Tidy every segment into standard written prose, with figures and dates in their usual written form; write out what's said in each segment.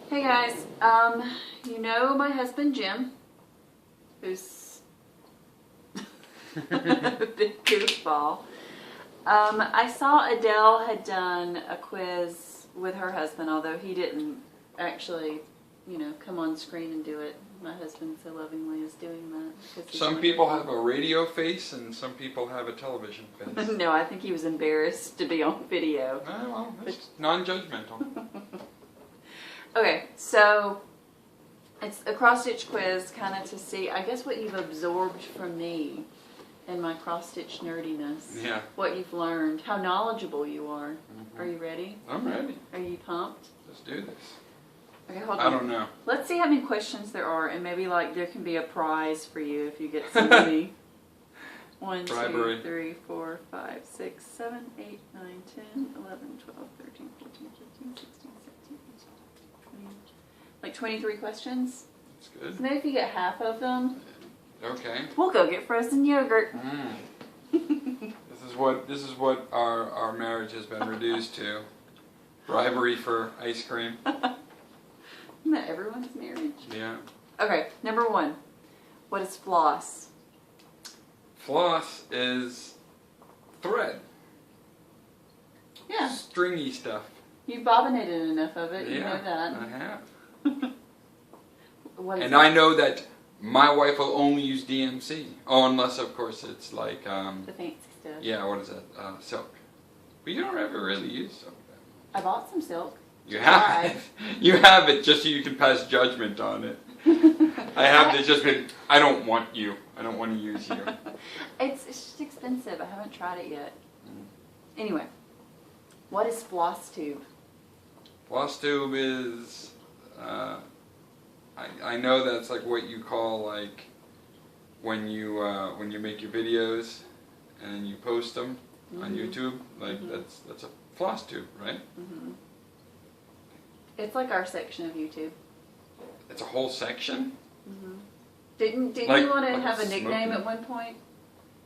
Hey guys, you know my husband Jim, who's a big goofball. I saw Adele had done a quiz with her husband, although he didn't actually, come on screen and do it. My husband so lovingly is doing that. Some people have a radio face and some people have a television face. No, I think he was embarrassed to be on video. Oh, well, it's non-judgmental. Okay, so it's a cross-stitch quiz kind of to see, I guess, what you've absorbed from me and my cross-stitch nerdiness. Yeah. What you've learned, how knowledgeable you are. Mm-hmm. Are you ready? I'm ready. Are you pumped? Let's do this. Okay, hold on. I don't know. Let's see how many questions there are, and maybe there can be a prize for you if you get so many. 1, Bribery. 2, 3, 4, 5, 6, 7, 8, 9, 10, 11, 12, 13, 14, 15, 16, 17, 18, 20. Like 23 questions? That's good. So maybe if you get half of them, Okay. we'll go get frozen yogurt. This is what our marriage has been reduced to. Bribery for ice cream. Isn't that everyone's marriage? Yeah. Okay, number 1. What is floss? Floss is thread. Yeah. Stringy stuff. You've bobbinated enough of it, you know that. I have. What is And I know that my wife will only use DMC. Oh, unless of course it's like the fancy stuff. yeah, what is that? Silk. But you don't ever really use silk. I bought some silk. You have. You have it just so you can pass judgment on it. I have to just been. I don't want you. I don't want to use you. It's just expensive. I haven't tried it yet. Anyway, what is Flosstube? Flosstube is. I know that's like what you call like when you make your videos and you post them on YouTube. Like that's a Flosstube, right? Mm-hmm. It's like our section of YouTube. It's a whole section. Mm-hmm. Didn't Like- you want to like have a smoking? nickname at one point?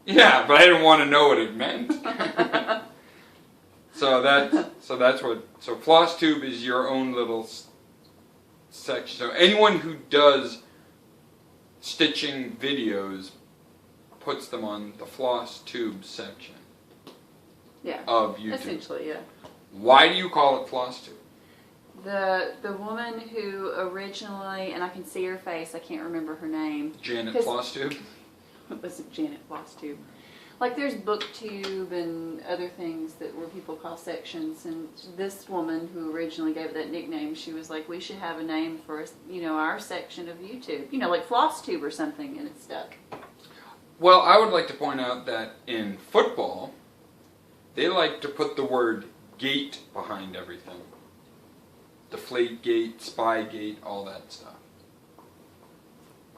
Yeah, but I didn't want to know what it meant. So Flosstube is your own little section. So anyone who does stitching videos puts them on the Flosstube section Yeah. of YouTube. Essentially, yeah. Why do you call it Flosstube? The woman who originally, and I can see her face, I can't remember her name. Janet 'Cause- Flosstube? It was Janet Flosstube. Like there's BookTube and other things where people call sections, and this woman who originally gave it that nickname, she was like, we should have a name for our section of YouTube, like Flosstube or something, and it stuck. Well, I would like to point out that in football, they like to put the word gate behind everything. Deflate gate, spy gate, all that stuff.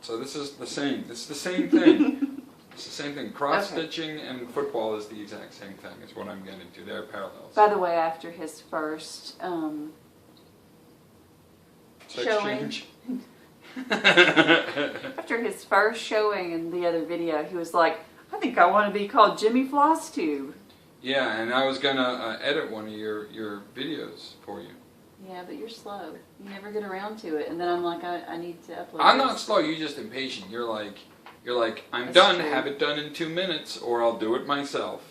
So this is the same. This is the same thing. It's the same thing. Cross-stitching and football is the exact same thing, is what I'm getting to. They're parallels. By the way, after his first Sex showing, change. after his first showing in the other video, he was like, I think I want to be called Jimmy Flosstube. Yeah, and I was going to edit one of your videos for you. Yeah, but you're slow. You never get around to it, and then I'm like, I need to upload. I'm this. not slow. You're just impatient. You're like, I'm That's done. true. Have it done in 2 minutes, or I'll do it myself.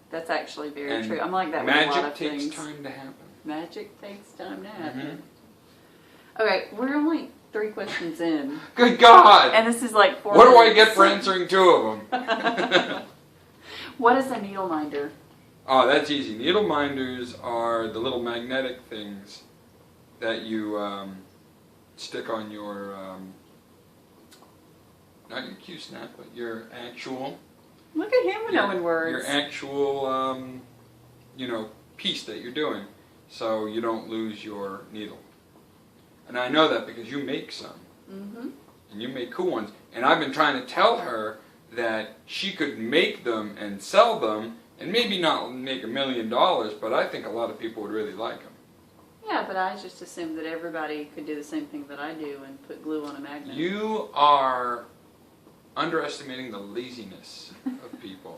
That's actually very And true. I'm like that with a lot magic of takes things. time to happen. Magic takes time to happen. Mm-hmm. Okay, we're only 3 questions in, Good God! and this is like 4 What do I minutes. get for answering 2 of them? What is a needle minder? Oh, that's easy. Needle minders are the little magnetic things that you stick on your, not your Q-snap, but your actual... Look at him knowing words. Your actual, piece that you're doing, so you don't lose your needle. And I know that because you make some. Mm-hmm. And you make cool ones. And I've been trying to tell her that she could make them and sell them, and maybe not make $1 million, but I think a lot of people would really like them. Yeah, but I just assumed that everybody could do the same thing that I do and put glue on a magnet. You are underestimating the laziness of people.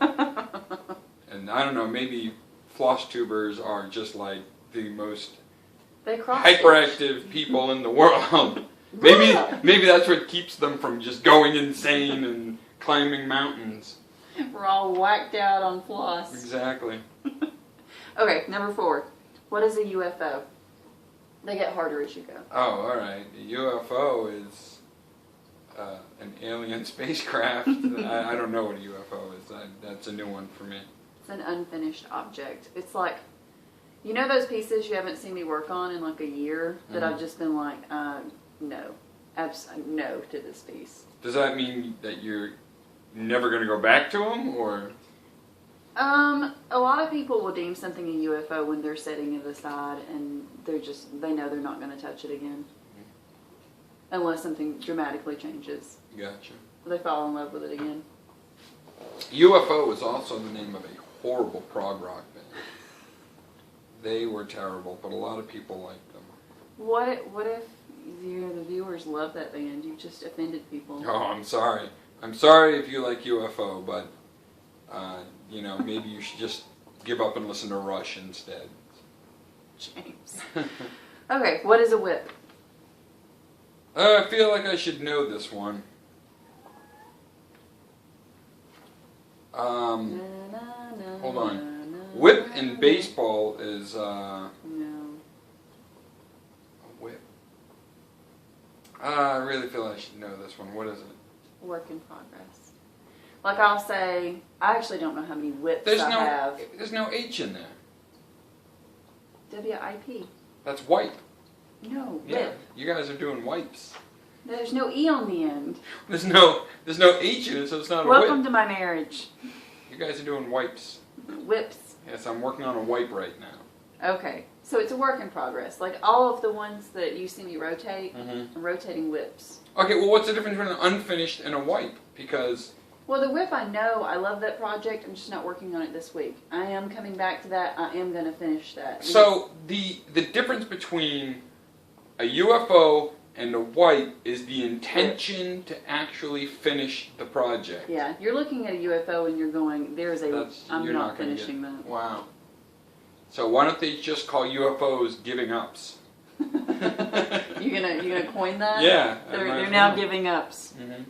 And I don't know, maybe floss tubers are just like the most They cross hyperactive people in the world. Maybe that's what keeps them from just going insane and climbing mountains. We're all whacked out on floss. Exactly. Okay, number 4. What is a UFO? They get harder as you go. Oh, all right. A UFO is an alien spacecraft. I don't know what a UFO is. That's a new one for me. It's an unfinished object. It's like, you know those pieces you haven't seen me work on in like a year that I've just been like, no, absolutely no to this piece. Does that mean that you're never going to go back to them, or? A lot of people will deem something a UFO when they're setting it aside and they know they're not going to touch it again. Unless something dramatically changes. Gotcha. They fall in love with it again. UFO is also the name of a horrible prog rock band. They were terrible, but a lot of people liked them. What if the viewers love that band? You've just offended people. Oh, I'm sorry. I'm sorry if you like UFO, but maybe you should just give up and listen to Rush instead. James. Okay, what is a whip? I feel like I should know this one. Hold on. Whip in baseball is No. a whip. I really feel I should know this one. What is it? Work in progress. Like I'll say, I actually don't know how many whips I have. There's no H in there. WIP. That's wipe. No, Yeah, whip. you guys are doing wipes. There's no E on the end. There's no H in it, so it's not a Welcome whip. to my marriage. You guys are doing wipes. Whips. Yes, I'm working on a wipe right now. Okay, so it's a work in progress. Like all of the ones that you see me rotate, I'm rotating whips. Okay, well, what's the difference between an unfinished and a wipe? Because Well, the whip, I know. I love that project. I'm just not working on it this week. I am coming back to that. I am going to finish that. so the difference between a UFO and a wipe is the intention to actually finish the project. Yeah, you're looking at a UFO and you're going, I'm you're not gonna finishing that. Wow. So why don't they just call UFOs giving ups? You gonna coin that? Yeah. They're now giving ups. Mm-hmm.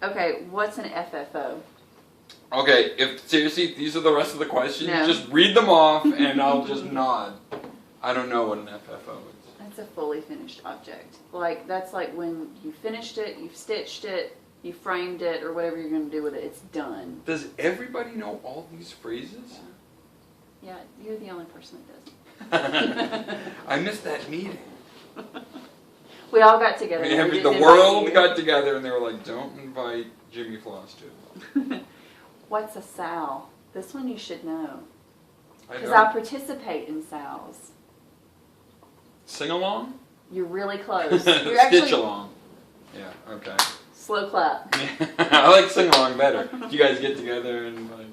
Okay, what's an FFO? Okay, if these are the rest of the questions, No. just read them off and I'll just nod. I don't know what an FFO is. That's a fully finished object. Like, that's like when you finished it, you've stitched it, you framed it, or whatever you're going to do with it. It's done. Does everybody know all these phrases? Yeah, you're the only person that does. I missed that meeting. We all got together. and we The didn't world invite got together and they were like, don't invite Jimmy Flosstube. you. What's a sow? This one you should know. Because I I participate in sows. Sing along? You're really close. You're Stitch actually along. Yeah, okay. slow clap. I like sing along better. You guys get together and like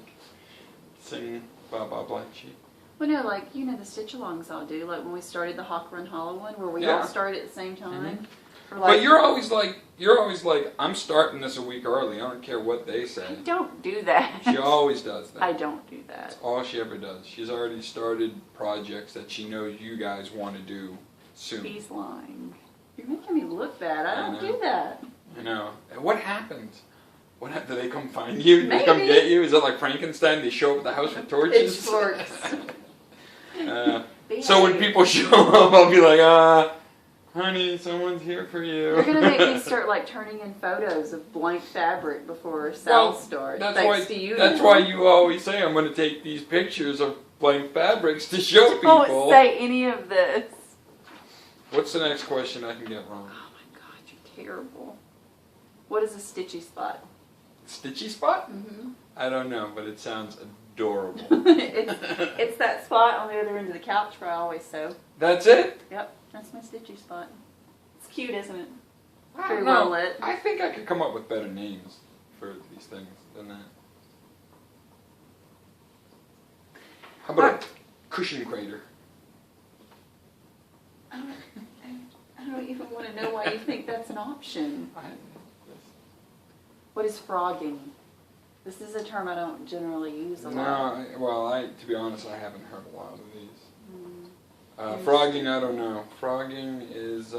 sing Ba Ba Black Sheep. Well, no, like, you know the stitch-alongs I'll do, like when we started the Hawk Run Hollow one, where we all started at the same time. Or like, But you're always like, I'm starting this a week early. I don't care what they say. I don't do that. She always does that. I don't do that. That's all she ever does. She's already started projects that she knows you guys want to do soon. He's lying. You're making me look bad. I don't know. do that. I know. And what happened? Do they come find you? Do Maybe. they come get you? Is it like Frankenstein? They show up at the house with torches? Pitchforks. So when people show up, I'll be like, honey, someone's here for you. You're gonna make me start like turning in photos of blank fabric before Sal starts. That's why you always say I'm going to take these pictures of blank fabrics to show people. Don't say any of this. What's the next question I can get wrong? Oh my god, you're terrible. What is a stitchy spot? Stitchy spot? Mm-hmm. I don't know, but it sounds adorable. it's that spot on the other end of the couch where I always sew. That's it? Yep, that's my stitchy spot. It's cute, isn't it? I Very don't well know. lit. I think I could come up with better names for these things than that. How about a cushion crater? I don't even want to know why you think that's an option. What is frogging? This is a term I don't generally use a lot. No, to be honest, I haven't heard a lot of these. Frogging, I don't know. Frogging is,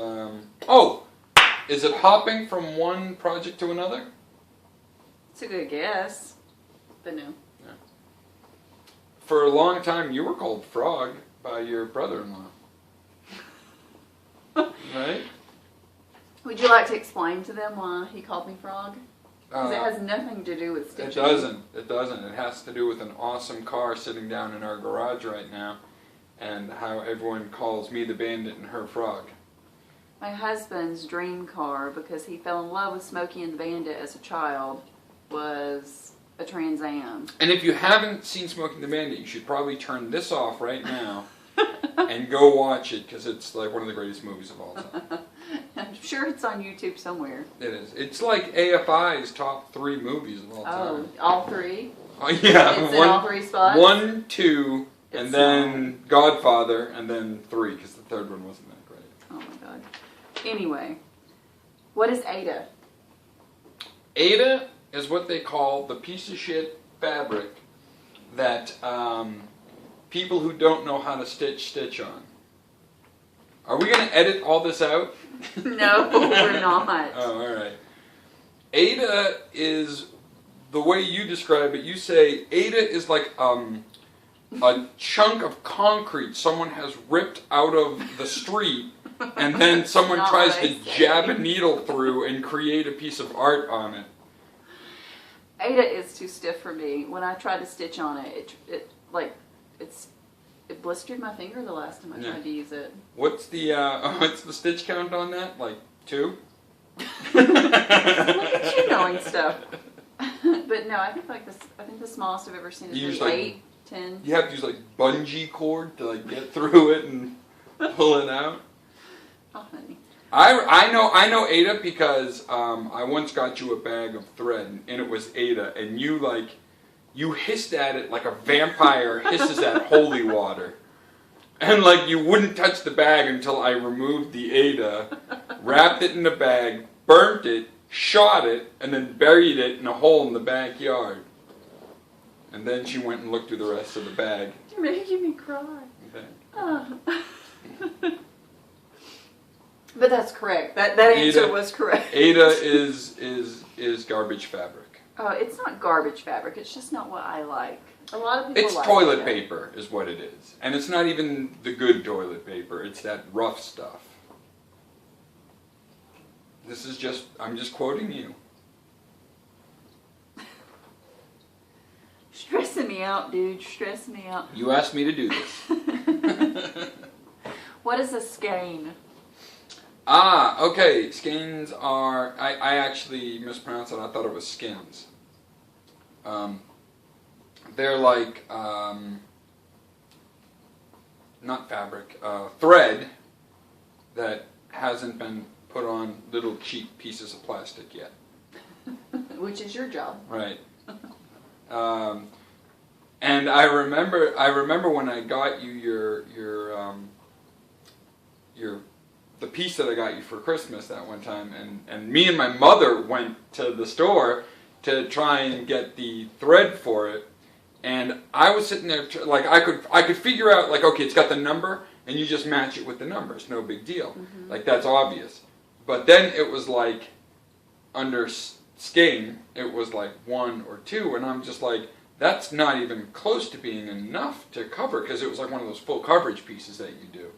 is it hopping from one project to another? It's a good guess, but no. Yeah. For a long time, you were called Frog by your brother-in-law. Right? Would you like to explain to them why he called me Frog? Because it has nothing to do with stitching. It doesn't. It doesn't. It has to do with an awesome car sitting down in our garage right now, and how everyone calls me the Bandit and her Frog. My husband's dream car, because he fell in love with Smokey and the Bandit as a child, was a Trans Am. And if you haven't seen Smokey and the Bandit, you should probably turn this off right now and go watch it, because it's like one of the greatest movies of all time. I'm sure it's on YouTube somewhere. It is. It's like AFI's top 3 movies of all time. Oh, all 3? Oh, yeah. It's in all 3 spots? 1, 2, and It's then Godfather, and then 3, because the third one wasn't that great. Oh my god. Anyway, what is Ada? Ada is what they call the piece of shit fabric that people who don't know how to stitch on. Are we going to edit all this out? No, we're not. Oh, all right. Ada is the way you describe it. You say Ada is like a chunk of concrete someone has ripped out of the street, and then someone tries to jab a needle through and create a piece of art on it. Ada is too stiff for me. When I tried to stitch on it, it blistered my finger the last time I tried to use it. What's the stitch count on that? Like 2? Look at you knowing stuff. But no, I think the smallest I've ever seen is like 8, 10. You have to use like bungee cord to like get through it and pull it out. Oh, honey. I know Ada because I once got you a bag of thread and it was Ada, and you hissed at it like a vampire hisses at holy water. And like you wouldn't touch the bag until I removed the Ada, wrapped it in the bag, burnt it, shot it, and then buried it in a hole in the backyard. And then she went and looked through the rest of the bag. You're making me cry. Okay. Oh. But that's correct. That answer was correct. Ada is garbage fabric. Oh, it's not garbage fabric. It's just not what I like. A lot of people It's like toilet it. paper is what it is. And it's not even the good toilet paper. It's that rough stuff. I'm just quoting you. Stressing me out, dude. Stressing me out. You asked me to do this. What is a skein? Ah, okay. Skeins are... I actually mispronounced it. I thought it was skins. They're like... not fabric. Thread that hasn't been put on little cheap pieces of plastic yet. Which is your job. Right. And I remember when I got you the piece that I got you for Christmas that one time, and me and my mother went to the store to try and get the thread for it, and I was sitting there like I could figure out like, okay, it's got the number and you just match it with the numbers, no big deal. Mm-hmm. Like that's obvious. But then it was like under skein it was like 1 or 2, and I'm just like, that's not even close to being enough to cover, because it was like one of those full coverage pieces that you do.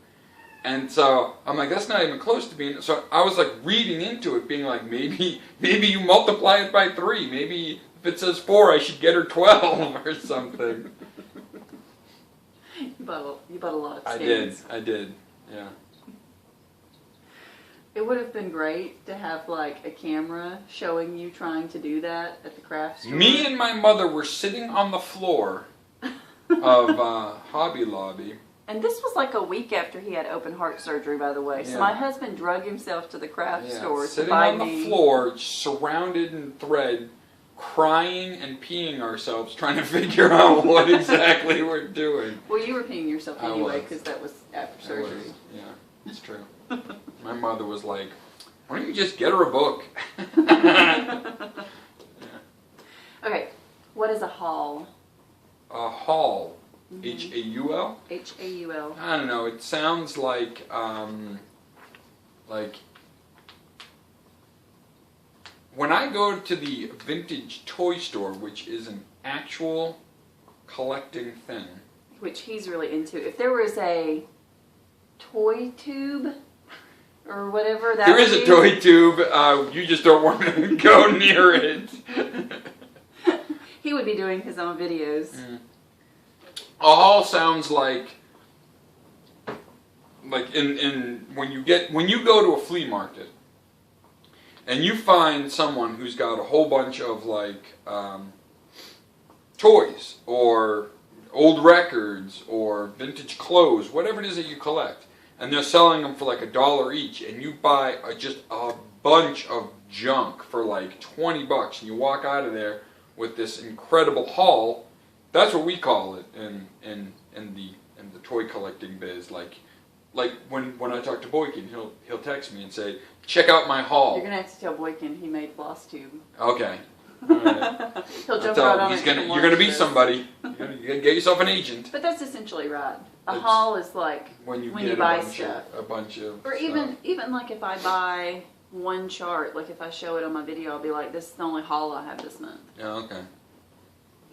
And so I'm like, that's not even close to being. So I was like reading into it, being like, maybe you multiply it by 3. Maybe if it says 4, I should get her 12 or something. You bought a lot of skeins. I did. Yeah. It would have been great to have like a camera showing you trying to do that at the craft store. Me and my mother were sitting on the floor of Hobby Lobby. And this was like a week after he had open heart surgery, by the way. So my husband drug himself to the craft store to buy me. Sitting on the floor, surrounded in thread, crying and peeing ourselves, trying to figure out what exactly we're doing. Well, you were peeing yourself anyway, because that was after surgery. Yeah, it's true. My mother was like, why don't you just get her a book? Okay, what is a haul? A haul. H-A-U-L? H-A-U-L. I don't know. It sounds like when I go to the vintage toy store, which is an actual collecting thing. Which he's really into. If there was a toy tube or whatever that there is a toy tube. You just don't want to go near it. He would be doing his own videos. Mm. A haul sounds like in when you go to a flea market and you find someone who's got a whole bunch of toys or old records or vintage clothes, whatever it is that you collect, and they're selling them for like $1 each, and you buy just a bunch of junk for like $20, and you walk out of there with this incredible haul. That's what we call it in the toy collecting biz. Like when I talk to Boykin, he'll text me and say, "Check out my haul." You're gonna have to tell Boykin he made Flosstube. Okay. All right. He'll jump right on it. You're gonna be somebody. You're gonna get yourself an agent. But that's essentially right. A haul is like when you buy stuff. A bunch of. Or even like if I buy one chart, like if I show it on my video, I'll be like, "This is the only haul I have this month." Yeah. Okay.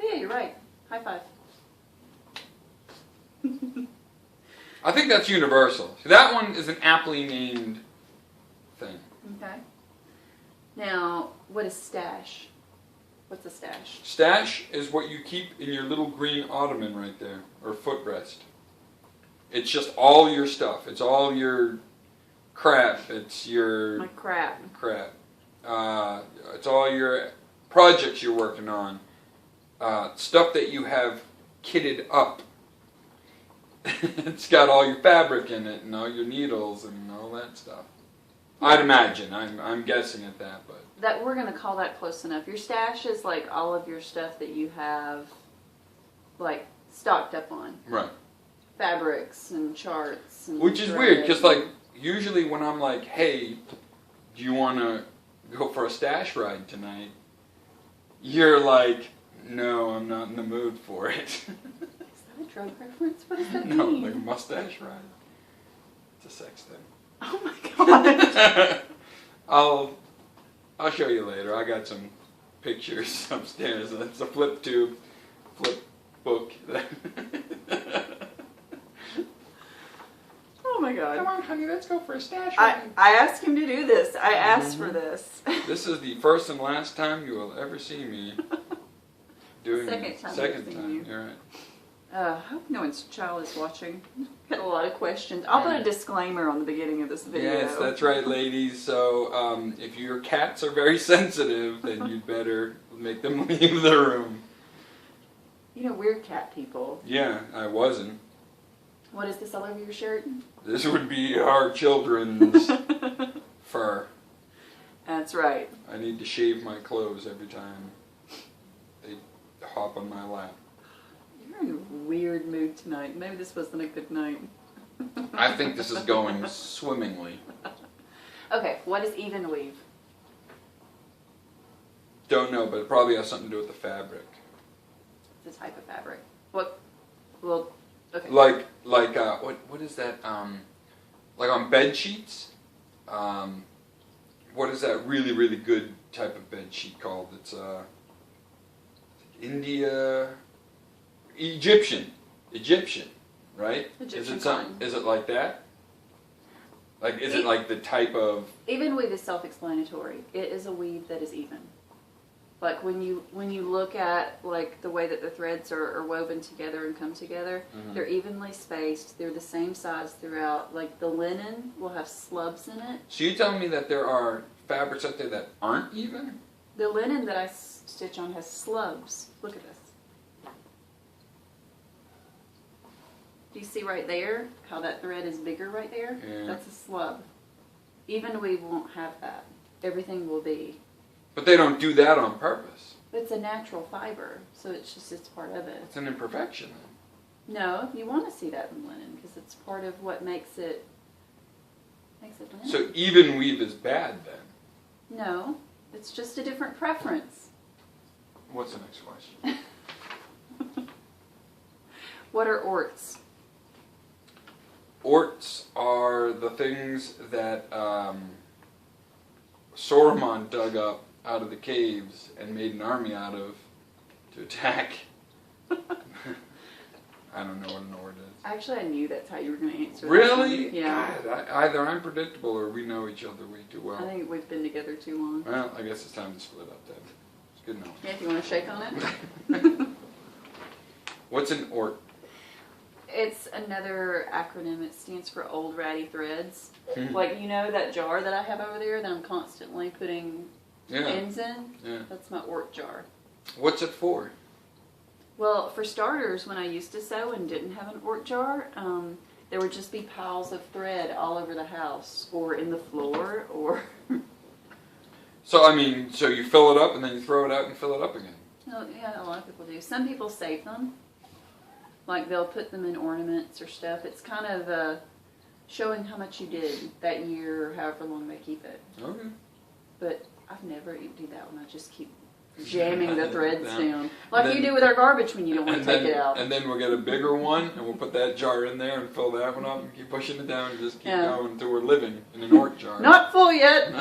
Yeah, you're right. High five. I think that's universal. So that one is an aptly named thing. Okay. Now, what is stash? What's a stash? Stash is what you keep in your little green ottoman right there, or footrest. It's just all your stuff. It's all your crap. It's your... My crap. Crap. It's all your projects you're working on. Stuff that you have kitted up. It's got all your fabric in it and all your needles and all that stuff. I'd imagine. I'm guessing at that, but that we're gonna call that close enough. Your stash is like all of your stuff that you have, like stocked up on. Right. Fabrics and charts. And which is weird, because like usually when I'm like, "Hey, do you want to go for a stash ride tonight?" You're like, "No, I'm not in the mood for it." A drug reference? What does that No, mean? like a mustache ride. It's a sex thing. Oh my god. I'll show you later. I got some pictures upstairs. It's a flip book. Oh my god. Come on, honey, let's go for a stash ride. I asked him to do this. I asked for this. This is the first and last time you will ever see me doing it. Second time. You. You're right. I hope no one's child is watching. Got a lot of questions. I'll put a disclaimer on the beginning of this video. Yes, that's right, ladies. So if your cats are very sensitive, then you'd better make them leave the room. You know, we're cat people. Yeah, I wasn't. What is this all over your shirt? This would be our children's fur. That's right. I need to shave my clothes every time they hop on my lap. You're in a weird mood tonight. Maybe this wasn't a good night. I think this is going swimmingly. Okay, what is even weave? Don't know, but it probably has something to do with the fabric. It's a type of fabric. What? Well, okay. Like what is that? Like on bed sheets. What is that really good type of bed sheet called? It's Egyptian, right? Egyptian. Is it like that? Like, is it like the type of... Even weave is self-explanatory. It is a weave that is even. Like when you look at like the way that the threads are woven together and come together, they're evenly spaced. They're the same size throughout. Like the linen will have slubs in it. So you're telling me that there are fabrics out there that aren't even? The linen that I stitch on has slubs. Look at this. Do you see right there how that thread is bigger right there? Yeah. That's a slub. Even weave won't have that. Everything will be. But they don't do that on purpose. It's a natural fiber, so it's part of it. It's an imperfection then. No, you want to see that in linen because it's part of what makes it linen. So even weave is bad then? No, it's just a different preference. What's the next question? What are orts? Orts are the things that Saruman dug up out of the caves and made an army out of to attack. I don't know what an ort is. Actually, I knew that's how you were going to answer. Really? Yeah. God, either I'm predictable or we know each other way too well. I think we've been together too long. Well, I guess it's time to split up then. It's good enough. Yeah, if you want to shake on it. What's an ort? It's another acronym. It stands for Old Ratty Threads. Hmm. Like, you know that jar that I have over there that I'm constantly putting Yeah. ends in? Yeah. That's my ort jar. What's it for? Well, for starters, when I used to sew and didn't have an ort jar, there would just be piles of thread all over the house or in the floor or... So, I mean, so you fill it up and then you throw it out and fill it up again. Oh, yeah, a lot of people do. Some people save them. Like, they'll put them in ornaments or stuff. It's kind of showing how much you did that year or however long they keep it. Okay. But I've never do that one. I just keep jamming the threads Down. down. Like Then- you do with our garbage when you don't want to take it out. And then we'll get a bigger one and we'll put that jar in there and fill that one up and keep pushing it down and just keep Yeah. going until we're living in an ort jar. Not full yet!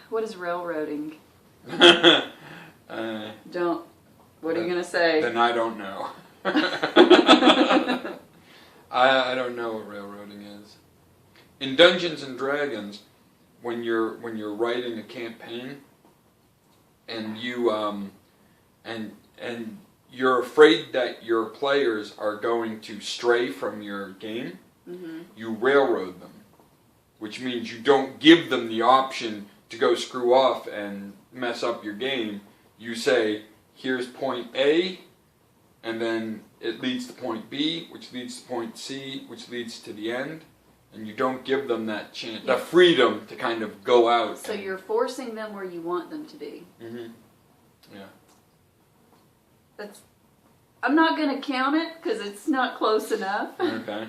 What is railroading? Don't. What are you going to say? Then I don't know. I don't know what railroading is. In Dungeons and Dragons, when you're writing a campaign, and you and you're afraid that your players are going to stray from your game, you railroad them, which means you don't give them the option to go screw off and mess up your game. You say, here's point A, and then it leads to point B, which leads to point C, which leads to the end. And you don't give them that chance, the freedom to kind of go out. So you're forcing them where you want them to be. Mm-hmm. Yeah. I'm not going to count it because it's not close enough. Okay.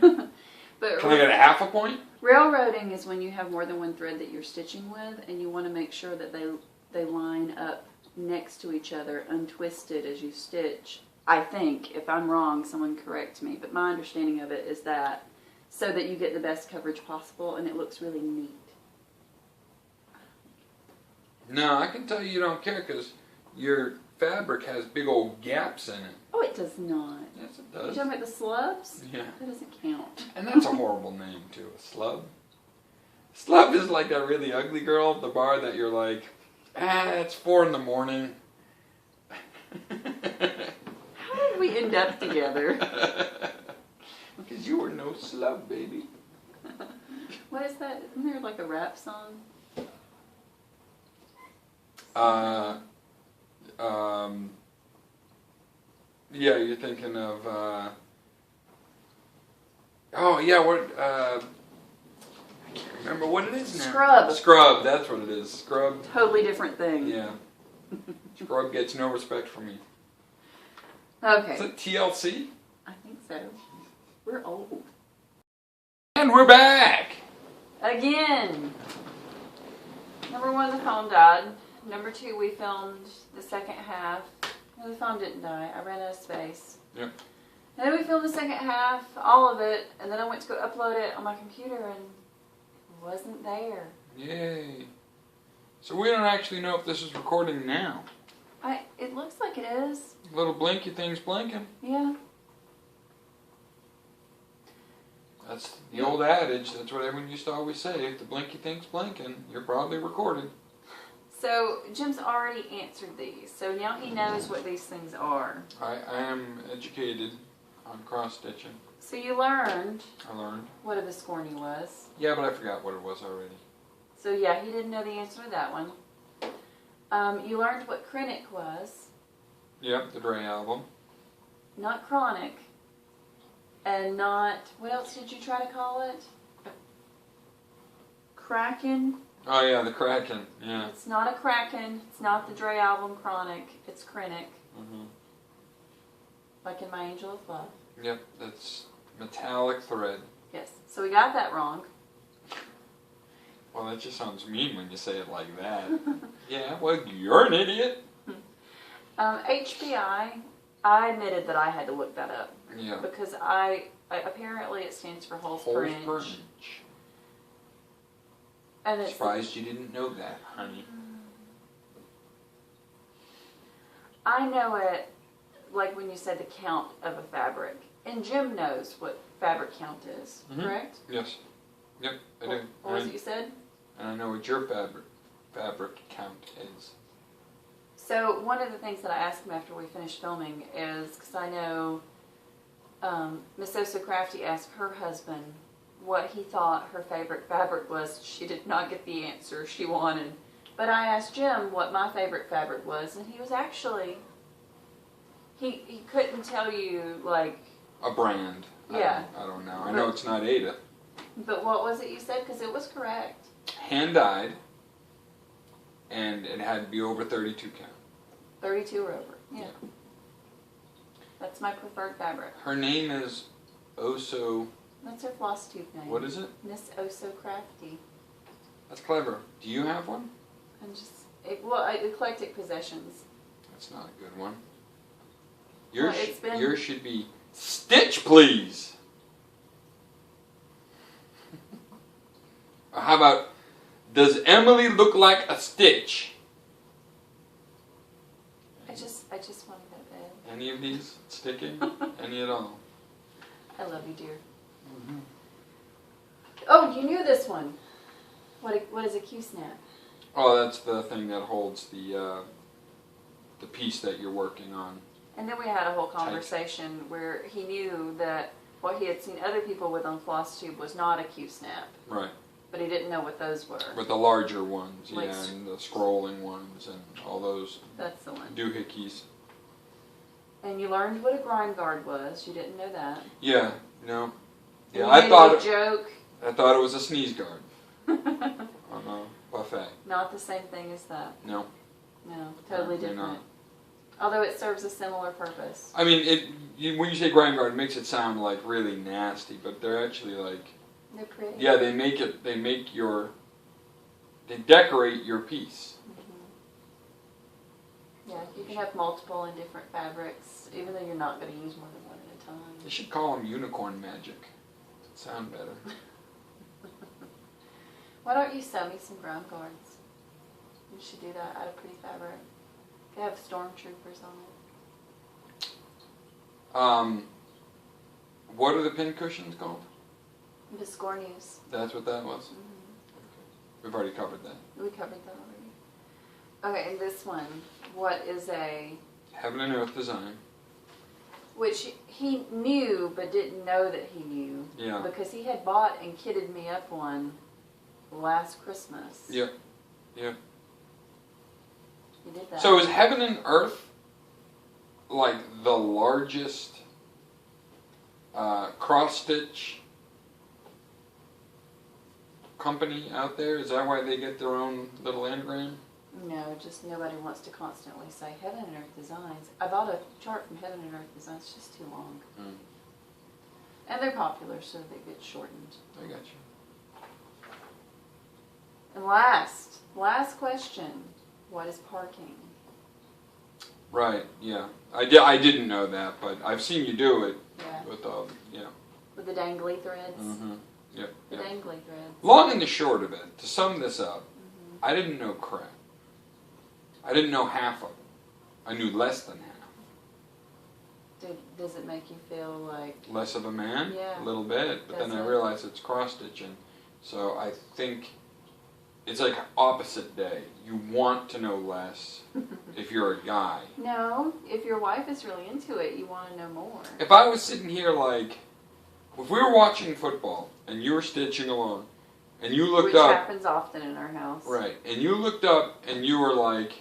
But Can I get a half a point? railroading is when you have more than one thread that you're stitching with, and you want to make sure that they line up next to each other, untwisted as you stitch. I think, if I'm wrong, someone correct me, but my understanding of it is that so that you get the best coverage possible and it looks really neat. No, I can tell you don't care because your fabric has big old gaps in it. Oh, it does not. Yes, it You're does. talking about the slubs? Yeah. That doesn't count. And that's a horrible name, too, a slub. Slub is like that really ugly girl at the bar that you're like, it's 4 a.m. How did we end up together? Because you were no slub, baby. What is that? Isn't there like a rap song? Yeah, you're thinking of, oh yeah, what, I can't remember what it is now. Scrub. Scrub, that's what it is. Scrub. Totally different thing. Yeah. Scrub gets no respect from me. Okay. Is it TLC? I think so. We're old. And we're back! Again! Number 1, the phone died. Number 2, we filmed the second half. No, the phone didn't die. I ran out of space. Yep. And then we filmed the second half, all of it, and then I went to go upload it on my computer and it wasn't there. Yay. So we don't actually know if this is recording now. It looks like it is. Little blinky thing's blinking. Yeah. That's the old adage. That's what everyone used to always say. If the blinky thing's blinking, you're probably recorded. So Jim's already answered these, so now he knows what these things are. I am educated on cross-stitching. So you learned I learned. what a viscorny was. Yeah, but I forgot what it was already. So yeah, he didn't know the answer to that one. You learned what chronic was, Yep, the Dre album. not chronic, and not, what else did you try to call it? Kraken? Oh yeah, the Kraken. Yeah. It's not a Kraken, it's not the Dre album chronic, it's chronic, Mhm. like in My Angel of Love. Yep, that's metallic thread. Yes, so we got that wrong. Well, that just sounds mean when you say it like that. Yeah, well, you're an idiot. HPI, I admitted that I had to look that up. Yeah. Because I apparently it stands for holes per inch. Holes per inch. And it's Surprised you didn't know that, honey. I know it like when you said the count of a fabric. And Jim knows what fabric count is, correct? Yes. Yep, I do. What was it you said? And I know what your fabric count is. So one of the things that I asked him after we finished filming is, because I know Miss Oh So Crafty asked her husband what he thought her favorite fabric was. She did not get the answer she wanted. But I asked Jim what my favorite fabric was, and he was actually, he couldn't tell you, like... A brand. Yeah. I don't know. I know it's not Ada. But what was it you said? Because it was correct. Hand-dyed, and it had to be over 32 count. 32 or over, yeah. That's my preferred fabric. Her name is Oh So... That's her Flosstube name. What is it? Miss Oh So Crafty. That's clever. Do you have one? I'm just... eclectic possessions. That's not a good one. Yours, Well, it's been... yours should be Stitch, please. Or how about, does Emily look like a stitch? I just want to go to bed. Any of these sticking? Any at all? I love you, dear. Oh, you knew this one. What is a Q-snap? Oh, that's the thing that holds the piece that you're working on. And then we had a whole conversation where he knew that what he had seen other people with on Flosstube was not a Q-snap. Right. But he didn't know what those were. But the larger ones, Like, yeah, and the scrolling ones and all those that's the one. doohickeys. And you learned what a grind guard was. You didn't know that. Yeah, no. Yeah, You I made thought a joke. I thought it was a sneeze guard on a buffet. Not the same thing as that. No. No, totally Apparently different. not. Although it serves a similar purpose. I mean, when you say grind guard, it makes it sound like really nasty, but they're actually like, They're pretty. yeah, they decorate your piece. Yeah, you can have multiple in different fabrics, even though you're not going to use more than one at a time. They should call them unicorn magic. It'd sound better. Why don't you sew me some ground guards? You should do that out of pretty fabric. They have stormtroopers on it. What are the pin cushions called? Viscornius. That's what that was? Mm-hmm. Okay. We've already covered that. We covered that already. Okay, and this one, what is a... Heaven and Earth design. Which he knew, but didn't know that he knew. Yeah. Because he had bought and kitted me up one last Christmas. Yep. Yep. He did that. So is Heaven and Earth like the largest cross-stitch company out there? Is that why they get their own little anagram? No, just nobody wants to constantly say Heaven and Earth Designs. I bought a chart from Heaven and Earth Designs. It's just too long. Mm. And they're popular, so they get shortened. I got you. And last question. What is parking? Right, yeah. I didn't know that, but I've seen you do it Yeah. with, yeah. With the dangly threads? Mm-hmm. Yep, The yep. dangly threads. Long and the short of it, to sum this up, I didn't know crap. I didn't know half of it. I knew less than half. Does it make you feel like... Less of a man? Yeah. A little bit, but then I Does it? realized it's cross-stitching. So I think it's like opposite day. You want to know less if you're a guy. No, if your wife is really into it, you want to know more. If I was sitting here like, if we were watching football and you were stitching along and you looked Which up. happens often in our house. Right, and you looked up and you were like,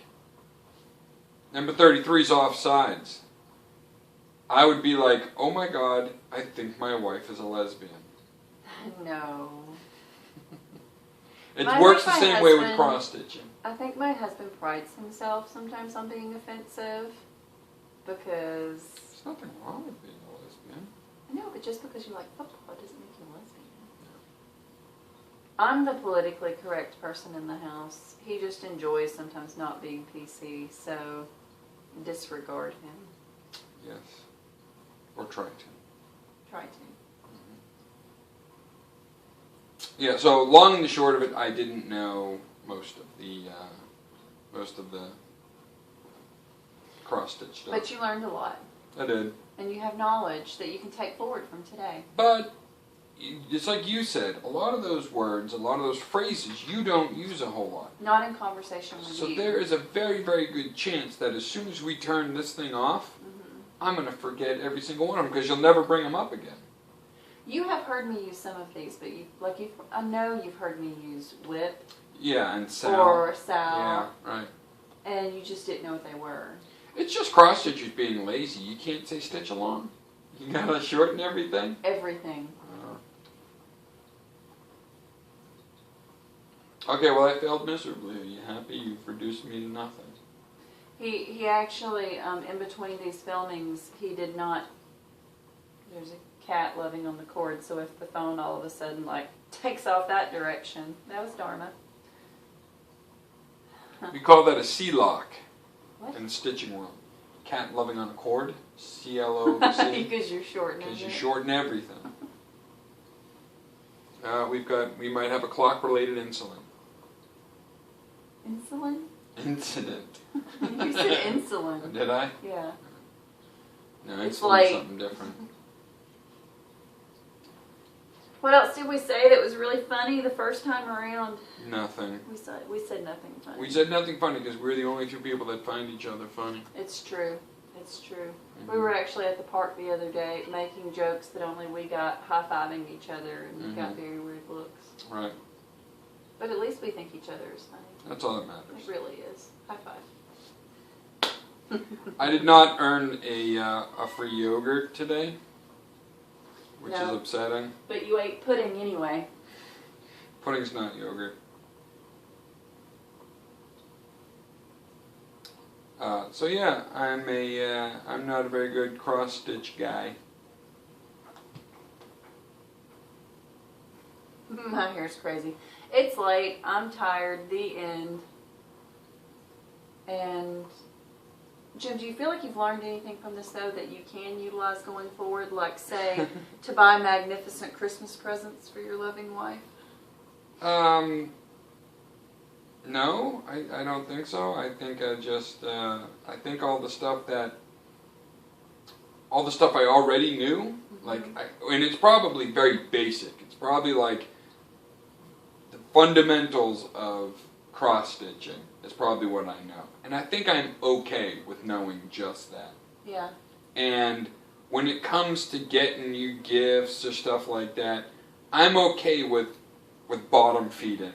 number 33's offsides. I would be like, oh my God, I think my wife is a lesbian. No. It I works think the my same way with husband- cross-stitching. I think my husband prides himself sometimes on being offensive because... There's nothing wrong with being a lesbian. No, but just because you like football doesn't make you a lesbian. I'm the politically correct person in the house. He just enjoys sometimes not being PC, so disregard him. Yes. Or try to. Try to. Yeah, so long and the short of it, I didn't know most of the cross-stitch stuff. But you learned a lot. I did. And you have knowledge that you can take forward from today. But it's like you said, a lot of those words, a lot of those phrases, you don't use a whole lot. Not in conversation with So you. there is a very, very good chance that as soon as we turn this thing off, I'm going to forget every single one of them because you'll never bring them up again. You have heard me use some of these, but I know you've heard me use whip. Yeah, and sal. Or sal. Yeah, right. And you just didn't know what they were. It's just cross stitchers being lazy. You can't say stitch along. You gotta shorten everything. Everything. Okay, well I failed miserably. Are you happy? You've reduced me to nothing. He actually, in between these filmings, he did not, there's a cat loving on the cord, so if the phone all of a sudden takes off that direction, that was Dharma. We call that a C-lock What? in the stitching world. Cat loving on a cord, C-L-O-C. Because you're shortening it. Because you shorten everything. We might have a clock-related insulin. Insulin? Incident. You said insulin. Did I? Yeah. No, It's insulin's like- something different. What else did we say that was really funny the first time around? Nothing. We said nothing funny. We said nothing funny because we're the only two people that find each other funny. It's true. It's true. Mm-hmm. We were actually at the park the other day making jokes that only we got, high-fiving each other, and Mm-hmm. got very weird looks. Right. But at least we think each other is funny. That's all that It matters. really is. High five. I did not earn a free yogurt today, which is No. upsetting. But you ate pudding anyway. Pudding's not yogurt. So yeah, I'm not a very good cross stitch guy. My hair's crazy. It's late. I'm tired. The end. And Jim, do you feel like you've learned anything from this though that you can utilize going forward? Like say to buy magnificent Christmas presents for your loving wife? No, I don't think so. I think I think all the stuff I already knew, and it's probably very basic. It's probably like the fundamentals of cross stitching is probably what I know. And I think I'm okay with knowing just that. Yeah. And when it comes to getting you gifts or stuff like that, I'm okay with bottom feeding.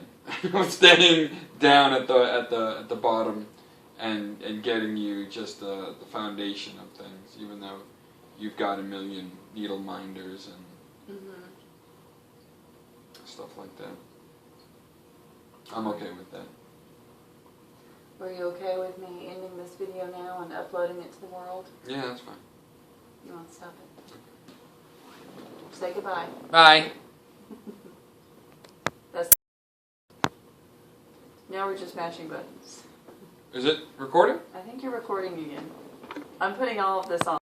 With staying down at the bottom and getting you just the foundation of things, even though you've got a million needle minders and stuff like that. I'm okay with that. Were you okay with me ending this video now and uploading it to the world? Yeah, that's fine. You want to stop it? Say goodbye. Bye. Now we're just mashing buttons. Is it recording? I think you're recording again. I'm putting all of this on.